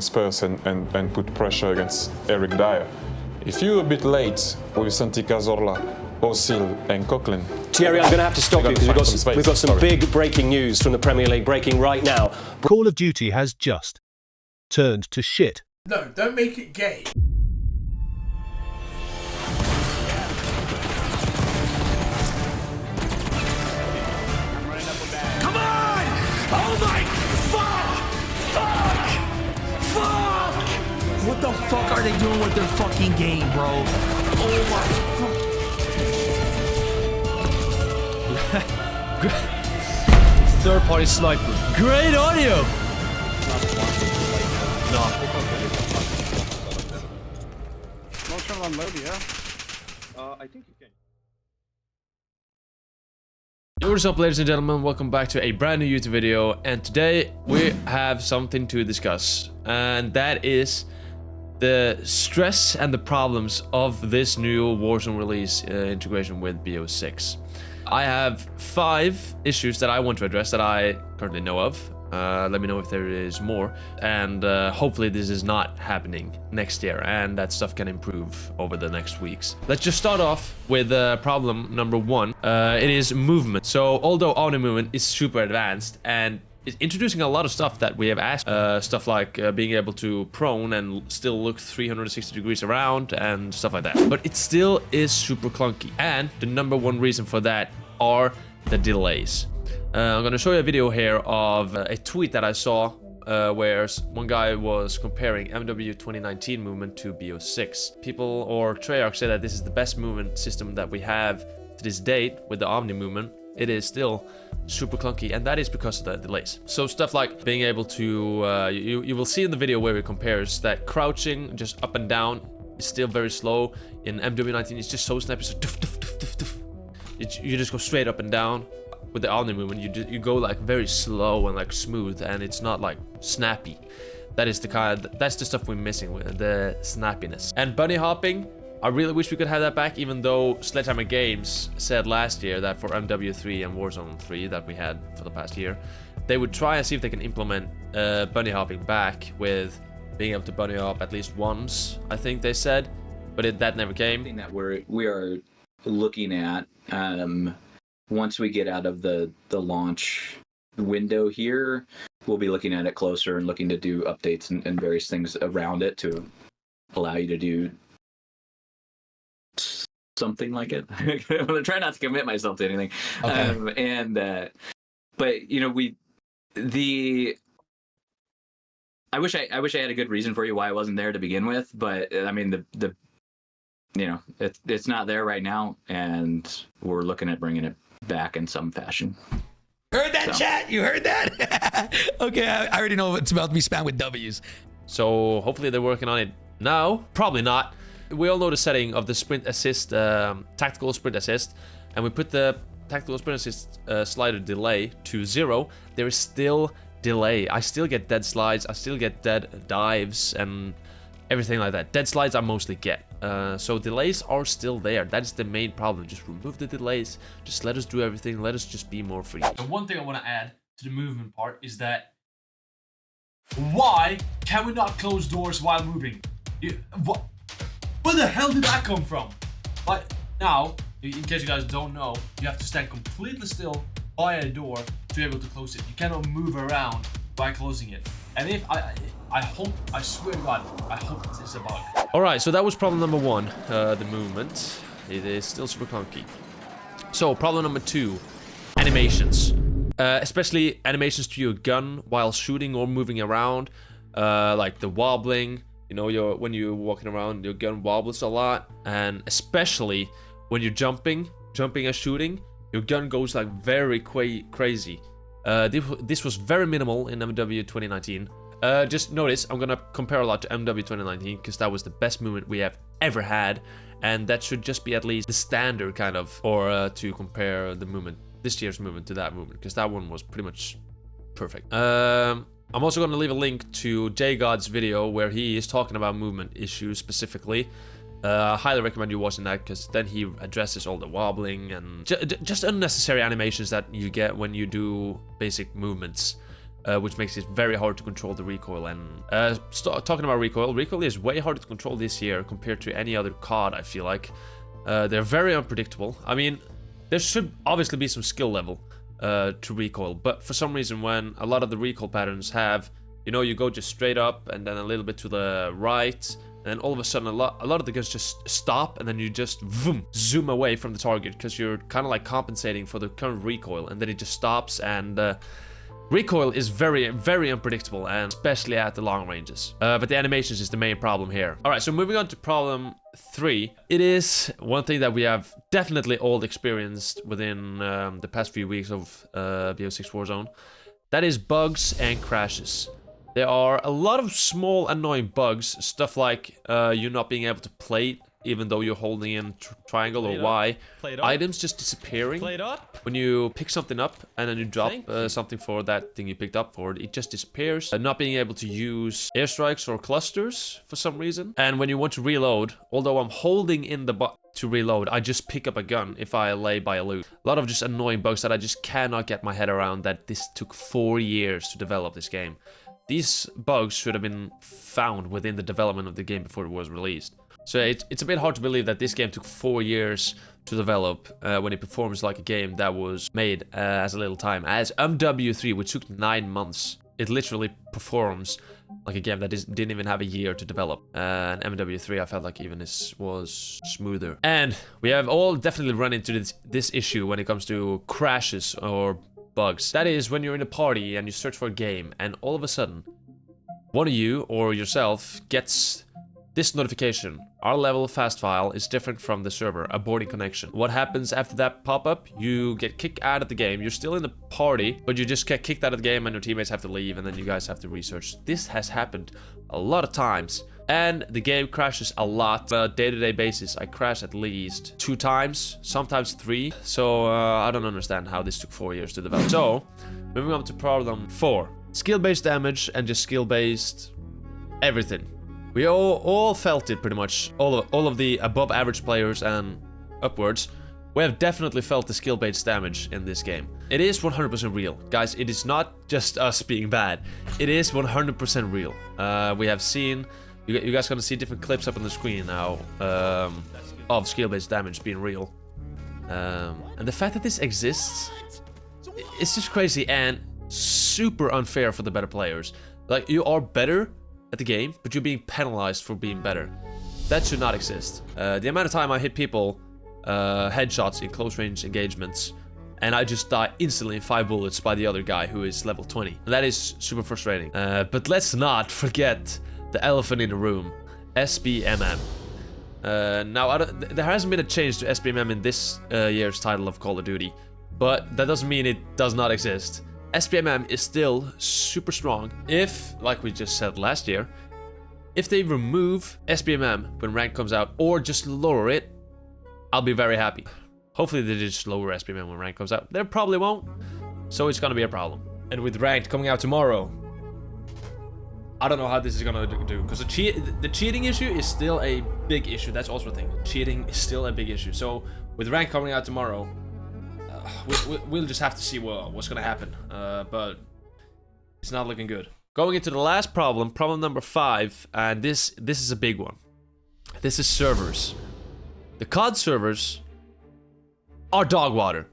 Spurs and put pressure against Eric Dyer. If you're a bit late with Santi Cazorla, Ozil and Coquelin... Thierry, I'm going to have to stop you because we've got some big breaking news from the Premier League breaking right now. Call of Duty has just turned to shit. No, don't make it gay. Come on! Oh my... Fuck! What the fuck are they doing with their fucking game, bro? Oh my... Third-party sniper. Great audio! Motion on mode, yeah? I think you can. Yo, what's up, ladies and gentlemen? Welcome back to a brand new YouTube video, and today we have something to discuss, and that is the stress and the problems of this new Warzone release integration with BO6. I have 5 issues that I want to address that I currently know of. Let me know if there is more, and hopefully this is not happening next year and that stuff can improve over the next weeks. Let's just start off with problem number 1. It is movement. So although Omni movement is super advanced and is introducing a lot of stuff that we have asked, stuff like being able to prone and still look 360 degrees around and stuff like that, but it still is super clunky, and the number 1 reason for that are the delays. I'm gonna show you a video here of a tweet that I saw where one guy was comparing MW 2019 movement to BO6. People or Treyarch say that this is the best movement system that we have to this date with the Omni movement. It is still super clunky, and that is because of the delays. So stuff like being able to, you will see in the video where it compares that crouching just up and down is still very slow. In MW19 it's just so snappy, so doof, doof, doof, doof, doof. You just go straight up and down. With the Omni movement, you go like very slow and like smooth, and it's not like snappy. That is that's the stuff we're missing with the snappiness. And bunny hopping, I really wish we could have that back, even though Sledgehammer Games said last year that for MW3 and Warzone 3 that we had for the past year, they would try and see if they can implement bunny hopping back with being able to bunny hop at least once, I think they said, but that never came. That we are looking at once we get out of the launch window here, we'll be looking at it closer and looking to do updates and various things around it to allow you to do something like it. I'm gonna try not to commit myself to anything. Okay. But you know, I wish I had a good reason for you why I wasn't there to begin with, but I mean the you know, it's not there right now, and we're looking at bringing it back in some fashion. Heard that, chat? You heard that? Okay, I already know it's about to be spammed with W's. So hopefully they're working on it now. Probably not. We all know the setting of the sprint assist, tactical sprint assist, and we put the tactical sprint assist slider delay to 0. There is still delay. I still get dead slides. I still get dead dives and everything like that. Dead slides I mostly get. So delays are still there. That is the main problem. Just remove the delays. Just let us do everything. Let us just be more free. And one thing I want to add to the movement part is that why can we not close doors while moving? Where the hell did that come from? Like, now, in case you guys don't know, you have to stand completely still by a door to be able to close it. You cannot move around by closing it. And if I swear to God, I hope this is a bug. Alright, so that was problem number 1, the movement. It is still super clunky. So, problem number 2, animations. Especially animations to your gun while shooting or moving around. Like the wobbling. You know, when you're walking around, your gun wobbles a lot. And especially when you're jumping and shooting, your gun goes like very crazy. This was very minimal in MW 2019. Just notice, I'm gonna compare a lot to MW 2019 because that was the best movement we have ever had, and that should just be at least the standard kind of, or to compare the movement, this year's movement to that movement, because that one was pretty much perfect. I'm also gonna leave a link to JGod's video where he is talking about movement issues specifically. I highly recommend you watching that, because then he addresses all the wobbling and just unnecessary animations that you get when you do basic movements. which makes it very hard to control the recoil. And talking about recoil is way harder to control this year compared to any other COD, I feel like. They're very unpredictable. I mean, there should obviously be some skill level to recoil, but for some reason when a lot of the recoil patterns have, you know, you go just straight up and then a little bit to the right, and then all of a sudden a lot of the guns just stop, and then you just zoom away from the target because you're kind of like compensating for the current recoil, and then it just stops. And recoil is very, very unpredictable, and especially at the long ranges. But the animations is the main problem here. All right, so moving on to problem 3. It is one thing that we have definitely all experienced within the past few weeks of BO6 Warzone. That is bugs and crashes. There are a lot of small annoying bugs, stuff like you not being able to plate even though you're holding in triangle or Y. Items just disappearing. When you pick something up and then you drop something for that thing you picked up for, it just disappears. Not being able to use airstrikes or clusters for some reason. And when you want to reload, although I'm holding in the button to reload, I just pick up a gun if I lay by a loot. A lot of just annoying bugs that I just cannot get my head around, that this took 4 years to develop this game. These bugs should have been found within the development of the game before it was released. So it's a bit hard to believe that this game took 4 years to develop when it performs like a game that was made as a little time. As MW3, which took 9 months, it literally performs like a game that didn't even have a year to develop. And MW3, I felt like even this was smoother. And we have all definitely run into this issue when it comes to crashes or bugs. That is when you're in a party and you search for a game, and all of a sudden, one of you or yourself gets this notification: our level fast file is different from the server, aborting connection. What happens after that pop-up? You get kicked out of the game. You're still in the party, but you just get kicked out of the game and your teammates have to leave, and then you guys have to research. This has happened a lot of times, and the game crashes a lot. On a day-to-day basis, I crash at least 2 times, sometimes 3. So I don't understand how this took 4 years to develop. So, moving on to problem 4. Skill-based damage and just skill-based everything. We all felt it pretty much. All of the above average players and upwards, we have definitely felt the skill-based damage in this game. It is 100% real. Guys, it is not just us being bad. It is 100% real. We have seen, you guys gonna see different clips up on the screen now of skill-based damage being real. And the fact that this exists, it's just crazy and super unfair for the better players. Like, you are better at the game, but you're being penalized for being better. That should not exist. The amount of time I hit people headshots in close range engagements, and I just die instantly in 5 bullets by the other guy who is level 20. And that is super frustrating. But let's not forget the elephant in the room, SBMM. Now, there hasn't been a change to SBMM in this year's title of Call of Duty, but that doesn't mean it does not exist. SBMM is still super strong. If, like we just said last year, if they remove SBMM when rank comes out, or just lower it, I'll be very happy. Hopefully they just lower SBMM when rank comes out. They probably won't, so it's gonna be a problem. And with ranked coming out tomorrow, I don't know how this is gonna do, because the cheating issue is still a big issue. That's also a thing. Cheating is still a big issue. So with ranked coming out tomorrow, we'll just have to see what's gonna happen, but it's not looking good. Going into the last problem, problem number 5, and this is a big one. This is servers. The COD servers are dog water.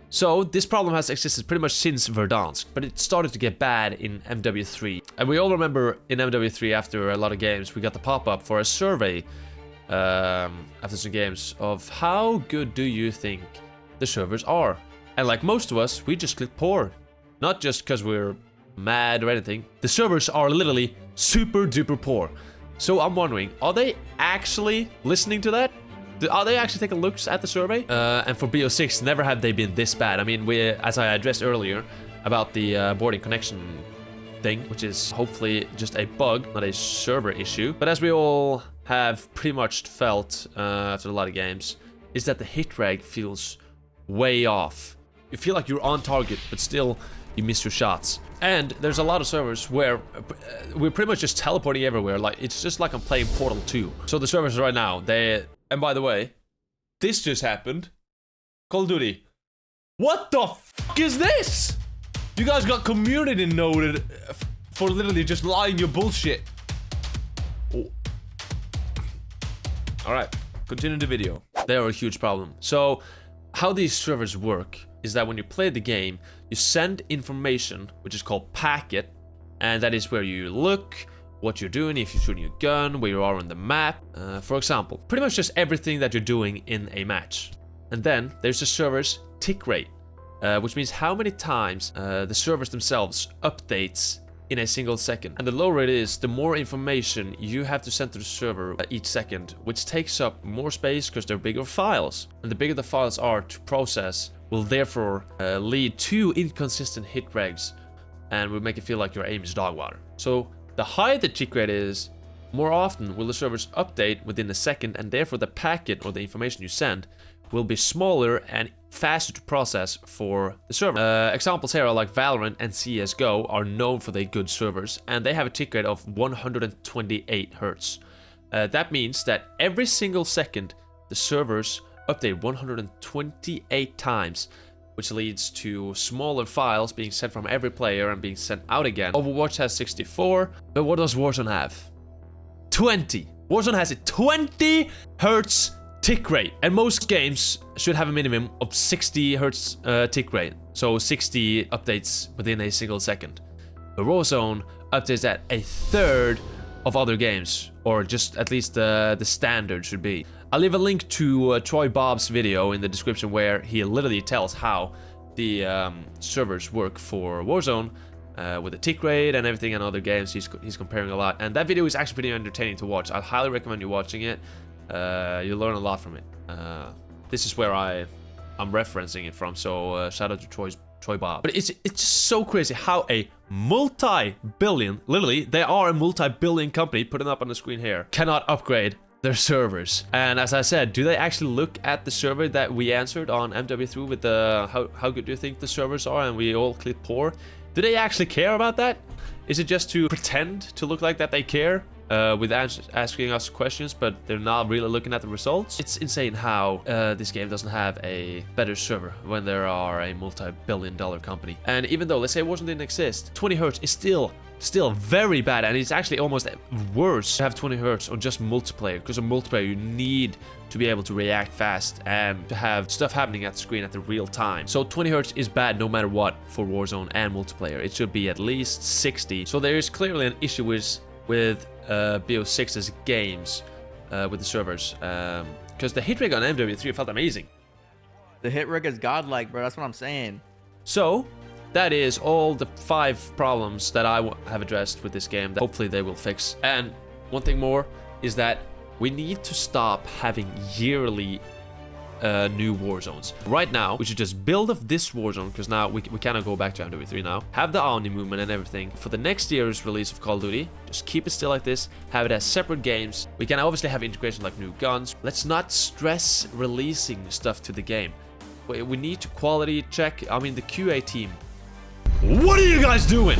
So this problem has existed pretty much since Verdansk, but it started to get bad in MW3. And we all remember in MW3, after a lot of games, we got the pop-up for a survey after some games of how good do you think the servers are. And like most of us, we just click poor. Not just because we're mad or anything. The servers are literally super duper poor. So I'm wondering, are they actually listening to that? Are they actually taking looks at the survey? And for BO6, never have they been this bad. I mean, as I addressed earlier about the boarding connection thing, which is hopefully just a bug, not a server issue. But as we all have pretty much felt after a lot of games, is that the hit rate feels way off. You feel like you're on target, but still you miss your shots. And there's a lot of servers where we're pretty much just teleporting everywhere. Like, it's just like I'm playing Portal 2. So the servers right now, and by the way, this just happened. Call of Duty. What the f*** is this? You guys got community noted for literally just lying your bullshit. Oh. Alright, continue the video. They are a huge problem. So, how these servers work is that when you play the game, you send information, which is called packet, and that is where you look, what you're doing, if you're shooting a gun, where you are on the map. For example, pretty much just everything that you're doing in a match. And then there's the server's tick rate, which means how many times the servers themselves updates in a single second. And the lower it is, the more information you have to send to the server each second, which takes up more space because they're bigger files. And the bigger the files are to process will therefore lead to inconsistent hit regs and will make it feel like your aim is dog water. So the higher the tick rate is, more often will the servers update within a second, and therefore the packet or the information you send will be smaller and faster to process for the server. Examples here are like Valorant and CSGO are known for their good servers, and they have a tick rate of 128 Hz. That means that every single second the servers update 128 times, which leads to smaller files being sent from every player and being sent out again. Overwatch has 64, but what does Warzone have? 20! Warzone has a 20 Hz tick rate, and most games should have a minimum of 60 Hz tick rate, so 60 updates within a single second. But Warzone updates at a third of other games, or just at least the standard should be. I'll leave a link to Troy Bob's video in the description where he literally tells how the servers work for Warzone with the tick rate and everything, and other games. He's comparing a lot, and that video is actually pretty entertaining to watch. I highly recommend you watching it. You'll learn a lot from it. This is where I'm referencing it from, so shout out to Troy Bob. But it's just so crazy how a multi-billion, literally, they are a multi-billion company, putting up on the screen here, cannot upgrade their servers. And as I said, do they actually look at the survey that we answered on MW3 with the how good do you think the servers are, and we all click poor? Do they actually care about that? Is it just to pretend to look like that they care with asking us questions, but they're not really looking at the results? It's insane how this game doesn't have a better server when there are a multi-billion-dollar company. And even though, let's say Warzone didn't exist, 20 Hz is still very bad, and it's actually almost worse to have 20 Hz on just multiplayer, because on multiplayer you need to be able to react fast and to have stuff happening at the screen at the real time. So 20 Hz is bad no matter what for Warzone and multiplayer. It should be at least 60. So there is clearly an issue with BO6's games with the servers, because the hit rate on MW3 felt amazing. The hit rate is godlike, bro. That's what I'm saying. So that is all the 5 problems that I have addressed with this game that hopefully they will fix. And one thing more is that we need to stop having yearly new war zones. Right now, we should just build up this war zone, because now we cannot go back to MW3 now. Have the Omni movement and everything. For the next year's release of Call of Duty, just keep it still like this. Have it as separate games. We can obviously have integration like new guns. Let's not stress releasing stuff to the game. We need to quality check. I mean, the QA team. What are you guys doing?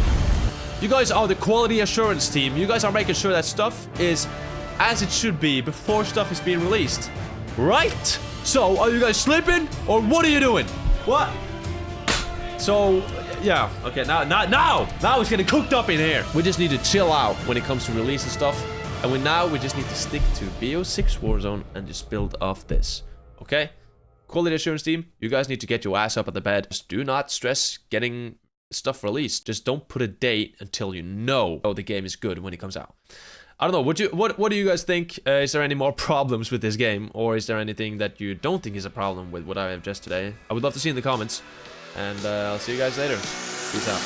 You guys are the quality assurance team. You guys are making sure that stuff is as it should be before stuff is being released. Right? So, are you guys sleeping? Or what are you doing? What? So, yeah. Okay, now it's getting cooked up in here. We just need to chill out when it comes to releasing stuff. And we just need to stick to BO6 Warzone and just build off this. Okay? Quality assurance team, you guys need to get your ass up at the bed. Just do not stress getting stuff released. Just don't put a date until you know the game is good when it comes out. I don't know, what do you guys think? Is there any more problems with this game, or is there anything that you don't think is a problem with what I have just today? I would love to see in the comments, and I'll see you guys later. Peace out.